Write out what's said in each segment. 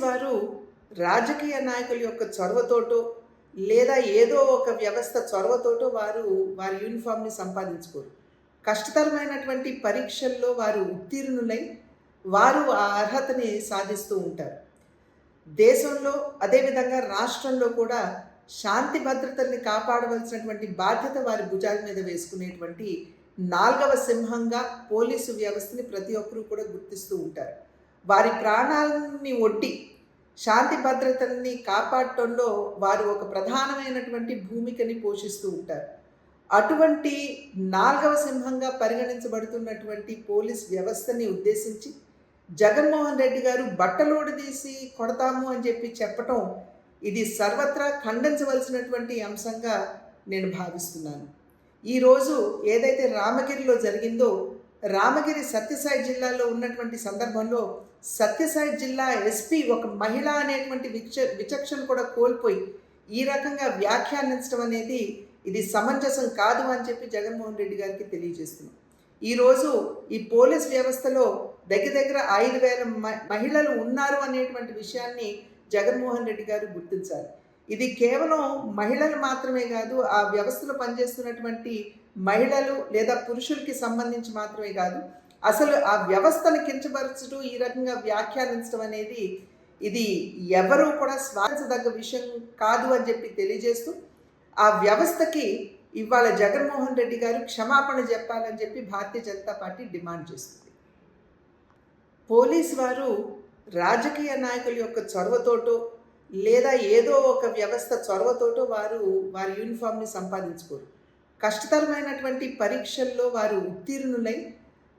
వారు రాజకీయ నాయకుల యొక్క చొరవతోటో లేదా ఏదో ఒక వ్యవస్థ చొరవతోటో వారి యూనిఫామ్ని సంపాదించుకోరు. కష్టతరమైనటువంటి పరీక్షల్లో వారు ఉత్తీర్ణులై వారు ఆ అర్హతని సాధిస్తూ ఉంటారు. దేశంలో అదేవిధంగా రాష్ట్రంలో కూడా శాంతి భద్రతల్ని కాపాడవలసినటువంటి బాధ్యత వారి భుజాల మీద వేసుకునేటువంటి 4వ సింహంగా పోలీసు వ్యవస్థని ప్రతి ఒక్కరూ కూడా గుర్తిస్తూ ఉంటారు. వారి ప్రాణాలని ఒడ్డి శాంతి భద్రతల్ని కాపాడటంలో వారు ఒక ప్రధానమైనటువంటి భూమికని పోషిస్తూ ఉంటారు. అటువంటి 4వ సింహంగా పరిగణించబడుతున్నటువంటి పోలీస్ వ్యవస్థని ఉద్దేశించి జగన్మోహన్ రెడ్డి గారు బట్టలోడదీసి కొడతాము అని చెప్పటం ఇది సర్వత్రా ఖండించవలసినటువంటి అంశంగా నేను భావిస్తున్నాను. ఈరోజు ఏదైతే రామగిరిలో జరిగిందో, రామగిరి సత్యసాయి జిల్లాలో ఉన్నటువంటి సందర్భంలో సత్యసాయి జిల్లా ఎస్పీ ఒక మహిళ అనేటువంటి విచక్షణ కూడా కోల్పోయి ఈ రకంగా వ్యాఖ్యానించడం అనేది ఇది సమంజసం కాదు అని చెప్పి జగన్మోహన్ రెడ్డి గారికి తెలియజేస్తున్నాం. ఈరోజు ఈ పోలీస్ వ్యవస్థలో దగ్గర 5,000 మహిళలు ఉన్నారు అనేటువంటి విషయాన్ని జగన్మోహన్ రెడ్డి గారు గుర్తించాలి. ఇది కేవలం మహిళలు మాత్రమే కాదు, ఆ వ్యవస్థలో పనిచేస్తున్నటువంటి మహిళలు లేదా పురుషులకి సంబంధించి మాత్రమే కాదు, అసలు ఆ వ్యవస్థను కించపరచడం, ఈ రకంగా వ్యాఖ్యానించడం అనేది ఇది ఎవరూ కూడా స్వాగతించదగ్గ విషయం కాదు అని చెప్పి తెలియజేస్తూ ఆ వ్యవస్థకి ఇవాళ జగన్మోహన్ రెడ్డి గారు క్షమాపణ చెప్పాలని చెప్పి భారతీయ జనతా పార్టీ డిమాండ్ చేస్తుంది. పోలీసు వారు రాజకీయ నాయకుల యొక్క చొరవతోటో లేదా ఏదో ఒక వ్యవస్థ చొరవతోటో వారి యూనిఫామ్ని సంపాదించుకోరు. కష్టతరమైనటువంటి పరీక్షల్లో వారు ఉత్తీర్ణులై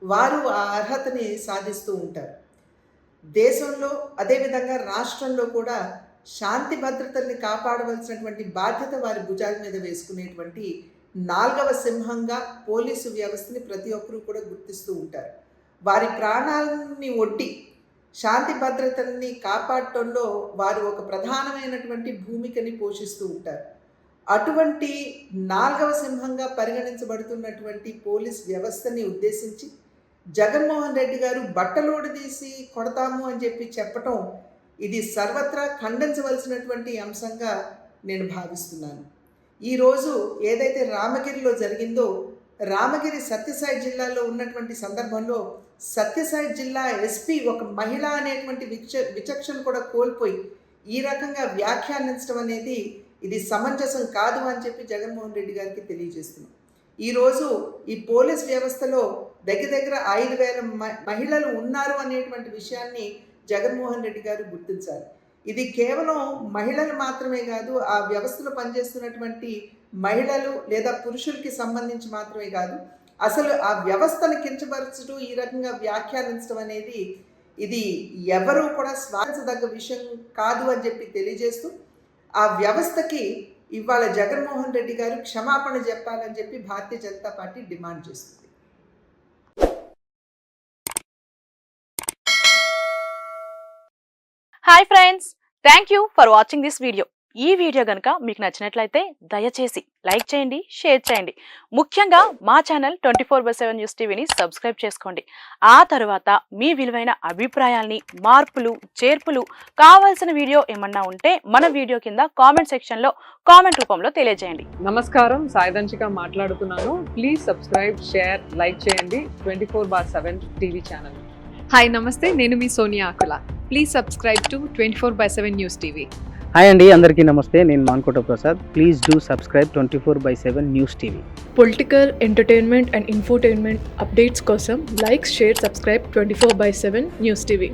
వారు ఆ అర్హతని సాధిస్తూ ఉంటారు. దేశంలో అదేవిధంగా రాష్ట్రంలో కూడా శాంతి భద్రతల్ని కాపాడవలసినటువంటి బాధ్యత వారి భుజాల మీద వేసుకునేటువంటి 4వ సింహంగా పోలీసు వ్యవస్థని ప్రతి ఒక్కరూ కూడా గుర్తిస్తూ ఉంటారు. వారి ప్రాణాలని ఒడ్డి శాంతి భద్రతల్ని కాపాడటంలో వారు ఒక ప్రధానమైనటువంటి భూమికని పోషిస్తూ ఉంటారు. అటువంటి 4వ సింహంగా పరిగణించబడుతున్నటువంటి పోలీస్ వ్యవస్థని ఉద్దేశించి జగన్మోహన్ రెడ్డి గారు బట్టలోడదీసి కొడతాము అని చెప్పటం ఇది సర్వత్రా ఖండించవలసినటువంటి అంశంగా నేను భావిస్తున్నాను. ఈరోజు ఏదైతే రామగిరిలో జరిగిందో, రామగిరి సత్యసాయి జిల్లాలో ఉన్నటువంటి సందర్భంలో సత్యసాయి జిల్లా ఎస్పీ ఒక మహిళ అనేటువంటి విచక్షణ కూడా కోల్పోయి ఈ రకంగా వ్యాఖ్యానించడం అనేది ఇది సమంజసం కాదు అని చెప్పి జగన్మోహన్ రెడ్డి గారికి తెలియజేస్తున్నాం. ఈరోజు ఈ పోలీస్ వ్యవస్థలో దగ్గర 5,000 మహిళలు ఉన్నారు అనేటువంటి విషయాన్ని జగన్మోహన్ రెడ్డి గారు గుర్తించాలి. ఇది కేవలం మహిళలు మాత్రమే కాదు, ఆ వ్యవస్థలో పనిచేస్తున్నటువంటి మహిళలు లేదా పురుషులకి సంబంధించి మాత్రమే కాదు, అసలు ఆ వ్యవస్థను కించపరచడం, ఈ రకంగా వ్యాఖ్యానించడం అనేది ఇది ఎవరూ కూడా స్వాగతించదగ్గ విషయం కాదు అని చెప్పి తెలియజేస్తూ ఆ వ్యవస్థకి ఇవాళ జగన్మోహన్ రెడ్డి గారు క్షమాపణ చెప్పాలని చెప్పి భారతీయ జనతా పార్టీ డిమాండ్ చేస్తుంది. Hi friends, thank you for watching this video. ఈ వీడియో కనుక మీకు నచ్చినట్లయితే దయచేసి లైక్ చేయండి, షేర్ చేయండి. ముఖ్యంగా మా ఛానల్ 24/7 న్యూస్ టీవీని సబ్స్క్రైబ్ చేసుకోండి. ఆ తర్వాత మీ విలువైన అభిప్రాయాల్ని, మార్పులు, చేర్పులు, కావాల్సిన వీడియో ఏమన్నా ఉంటే మన వీడియో కింద కామెంట్ సెక్షన్లో కామెంట్ రూపంలో తెలియజేయండి. నమస్కారం, సాయిదంచిక మాట్లాడుతున్నాను. ప్లీజ్ సబ్స్క్రైబ్, షేర్, లైక్ చేయండి 24/7 టీవీ ఛానల్. హాయ్ నమస్తే, నేను మీ Sonia Akula. Please subscribe to 24/7 news TV. Hi అండి, అందరికీ నమస్తే. నేను Mankota Prasad. Please do subscribe 24/7 news TV. Political, entertainment and infotainment updates కోసం like, share, subscribe 24/7 news TV.